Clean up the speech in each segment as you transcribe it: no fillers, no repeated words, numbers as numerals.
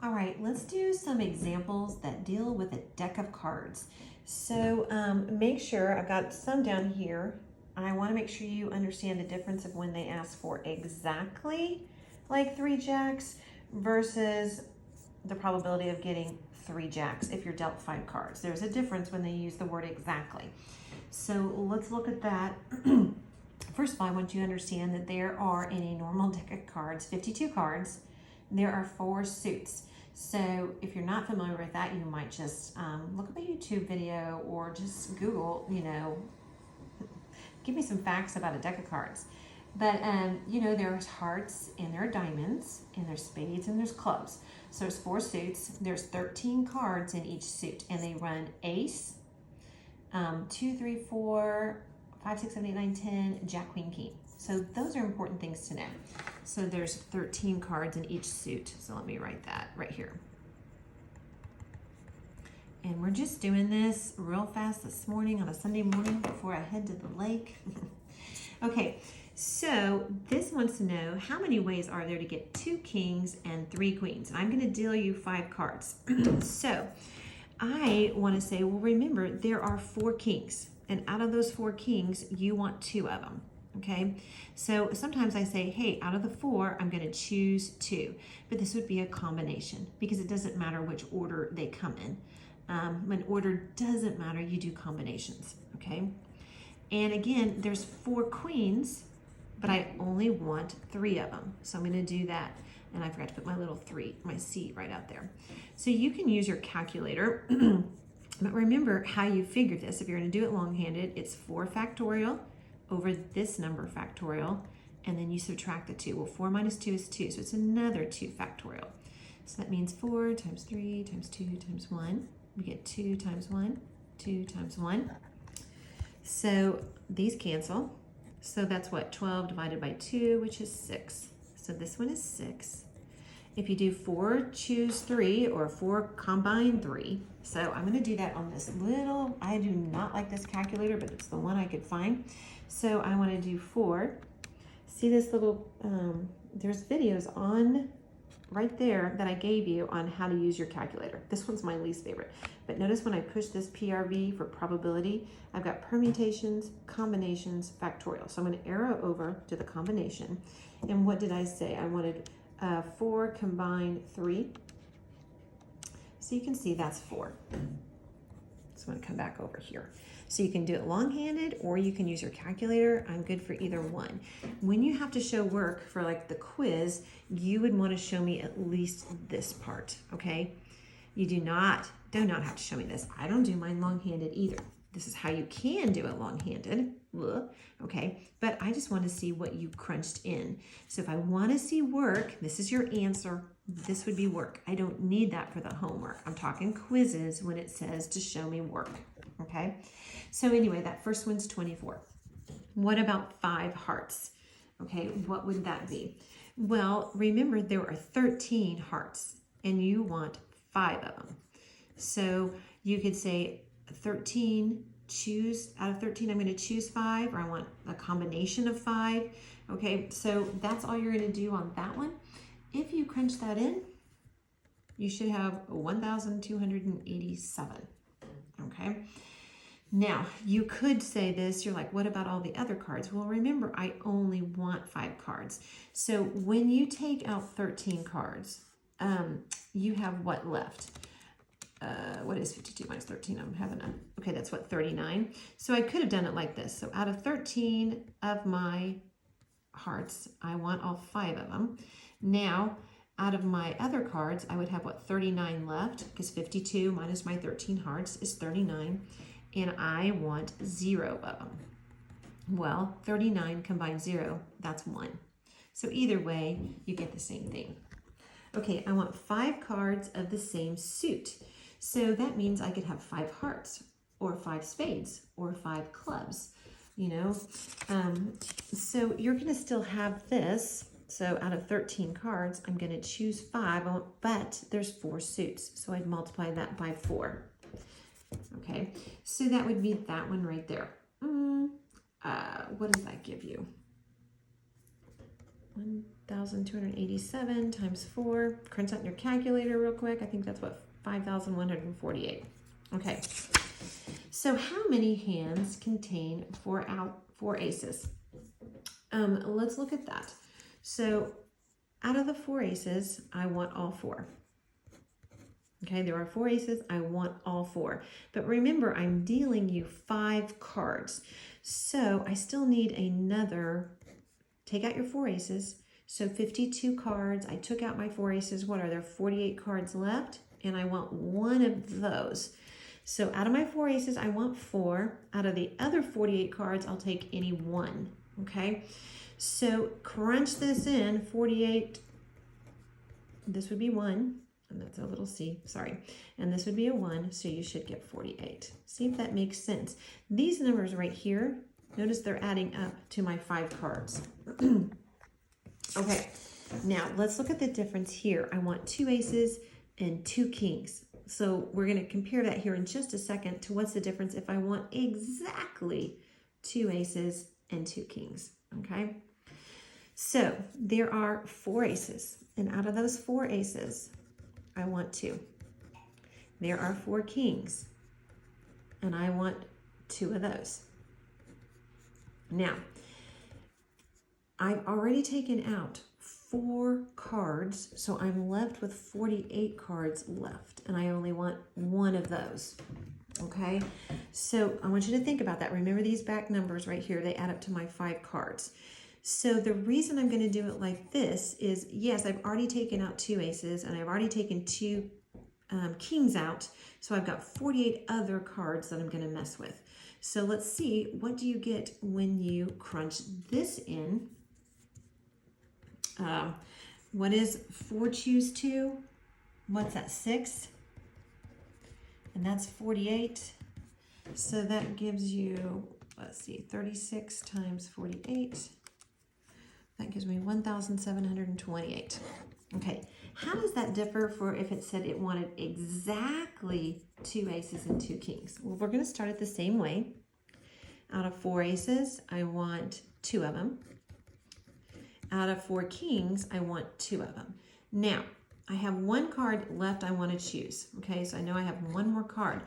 All right, let's do some examples that deal with a deck of cards. So make sure, I've got some down here. I want to make sure you understand the difference of when they ask for exactly like 3 jacks versus the probability of getting 3 jacks if you're dealt 5 cards. There's a difference when they use the word exactly. So let's look at that. First of all, I want you to understand that there are, in a normal deck of cards, 52 cards, there are 4 suits. So if you're not familiar with that, you might just look up a YouTube video or just Google, give me some facts about a deck of cards. But, there's hearts and there are diamonds and there's spades and there's clubs. So there's 4 suits. There's 13 cards in each suit and they run ace, 2, 3, 4, 5, 6, 7, 8, 9, 10, jack, queen, king. So those are important things to know. So there's 13 cards in each suit. So let me write that right here. And we're just doing this real fast this morning on a Sunday morning before I head to the lake. Okay, so this wants to know how many ways are there to get 2 kings and 3 queens. And I'm going to deal you 5 cards. So I want to say, well, remember, there are 4 kings. And out of those 4 kings, you want 2 of them. Okay, so sometimes I say, hey, out of the 4, I'm going to choose 2. But this would be a combination because it doesn't matter which order they come in. When order doesn't matter, you do combinations. Okay, and again, there's 4 queens, but I only want 3 of them. So I'm going to do that. And I forgot to put my little 3, my C right out there. So you can use your calculator. But remember how you figure this. If you're going to do it long-handed, it's 4 factorial over this number factorial, and then you subtract the 2. Well, 4 minus 2 is 2, so it's another 2 factorial. So that means 4 times 3 times 2 times 1. We get 2 times 1, 2 times 1. So these cancel. So that's what, 12 divided by 2, which is 6. So this one is 6. If you do 4, choose 3, or 4, combine 3. So I'm going to do that on this little, I do not like this calculator, but it's the one I could find. So I want to do 4. See this little, there's videos on right there that I gave you on how to use your calculator. This one's my least favorite. But notice when I push this PRV for probability, I've got permutations, combinations, factorial. So I'm going to arrow over to the combination. And what did I say? I wanted 4 combine 3. So you can see that's 4. So I'm going to come back over here. So you can do it long-handed or you can use your calculator. I'm good for either one. When you have to show work for like the quiz, you would want to show me at least this part, okay? You do not have to show me this. I don't do mine long-handed either. This is how you can do it long-handed, okay? But I just want to see what you crunched in. So if I want to see work, this is your answer. This would be work. I don't need that for the homework. I'm talking quizzes when it says to show me work, okay? So anyway, that first one's 24. What about 5 hearts? Okay, what would that be? Well, remember there are 13 hearts and you want 5 of them. So you could say 13, choose, out of 13, I'm going to choose 5, or I want a combination of 5. Okay, so that's all you're going to do on that one. If you crunch that in, you should have 1,287. Okay. Now, you could say this, you're like, what about all the other cards? Well, remember, I only want 5 cards. So when you take out 13 cards, you have what left? What is 52 minus 13? I'm having a, okay, that's what, 39. So I could have done it like this. So out of 13 of my hearts, I want all 5 of them. Now, out of my other cards, I would have what, 39 left, because 52 minus my 13 hearts is 39, and I want 0 of them. Well, 39 combined 0, that's 1. So either way, you get the same thing. Okay, I want 5 cards of the same suit. So that means I could have 5 hearts, or 5 spades, or 5 clubs, you know. So you're going to still have this. So out of 13 cards, I'm going to choose 5, but there's 4 suits. So I'd multiply that by 4. Okay, so that would be that one right there. What does that give you? 1,287 times 4. Crunch out in your calculator real quick. I think that's what, 5,148. Okay. So how many hands contain four aces? Let's look at that. So out of the 4 aces, I want all 4. Okay, there are 4 aces. I want all 4. But remember, I'm dealing you 5 cards. So I still need another, take out your 4 aces. So 52 cards. I took out my 4 aces. What are there? 48 cards left. And I want one of those. So out of my 4 aces, I want 4. Out of the other 48 cards, I'll take any one. Okay, so crunch this in. 48, this would be 1. And that's a little c, sorry. And this would be a 1, so you should get 48. See if that makes sense. These numbers right here, notice they're adding up to my 5 cards. Okay, now let's look at the difference here. I want 2 aces and 2 kings. So we're going to compare that here in just a second to what's the difference if I want exactly 2 aces and 2 kings, okay? So there are 4 aces, and out of those 4 aces, I want 2. There are 4 kings, and I want 2 of those. Now, I've already taken out 4 cards, so I'm left with 48 cards left, and I only want 1 of those, okay? So I want you to think about that. Remember these back numbers right here, they add up to my 5 cards. So the reason I'm going to do it like this is, yes, I've already taken out 2 aces, and I've already taken 2 kings out, so I've got 48 other cards that I'm going to mess with. So let's see, what do you get when you crunch this in? What is 4 choose 2? What's that, 6? And that's 48. So that gives you, let's see, 36 times 48. That gives me 1,728. Okay, how does that differ for if it said it wanted exactly 2 aces and 2 kings? Well, we're going to start it the same way. Out of 4 aces, I want 2 of them. Out of 4 kings, I want 2 of them. Now, I have 1 card left I want to choose. Okay, so I know I have 1 more card.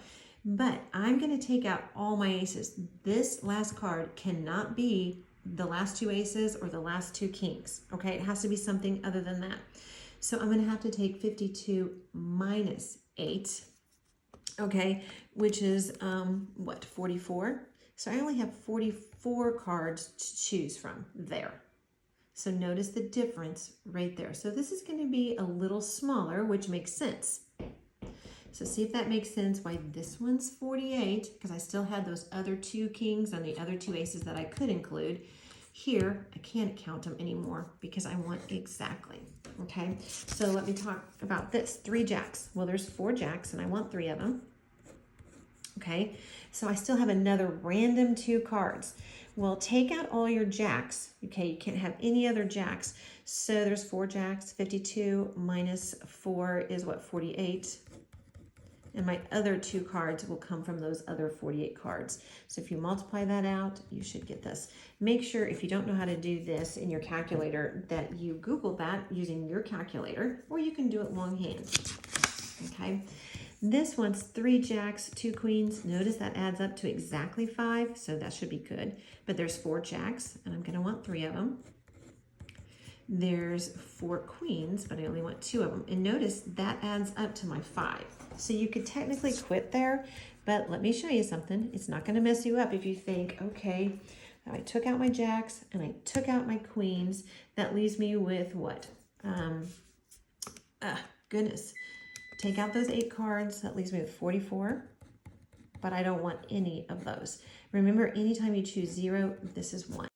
But I'm going to take out all my aces. This last card cannot be the last 2 aces or the last 2 kings. Okay, it has to be something other than that. So I'm going to have to take 52 minus 8. Okay, which is, what, 44? So I only have 44 cards to choose from there. So notice the difference right there. So this is going to be a little smaller, which makes sense. So see if that makes sense why this one's 48, because I still had those other 2 kings and the other 2 aces that I could include. Here, I can't count them anymore because I want exactly. Okay, so let me talk about this. 3 jacks. Well, there's 4 jacks and I want 3 of them. Okay, so I still have another random 2 cards. Well, take out all your jacks. Okay, you can't have any other jacks. So there's 4 jacks. 52 minus 4 is what, 48? And my other 2 cards will come from those other 48 cards. So if you multiply that out, you should get this. Make sure if you don't know how to do this in your calculator that you Google that using your calculator, or you can do it longhand. Okay. This one's 3 jacks, 2 queens. Notice that adds up to exactly 5, so that should be good. But there's 4 jacks, and I'm going to want 3 of them. There's 4 queens, but I only want 2 of them. And notice that adds up to my 5. So you could technically quit there, but let me show you something. It's not going to mess you up if you think, okay, I took out my jacks and I took out my queens. That leaves me with what? Goodness. Take out those 8 cards. That leaves me with 44, but I don't want any of those. Remember, anytime you choose 0, this is 1.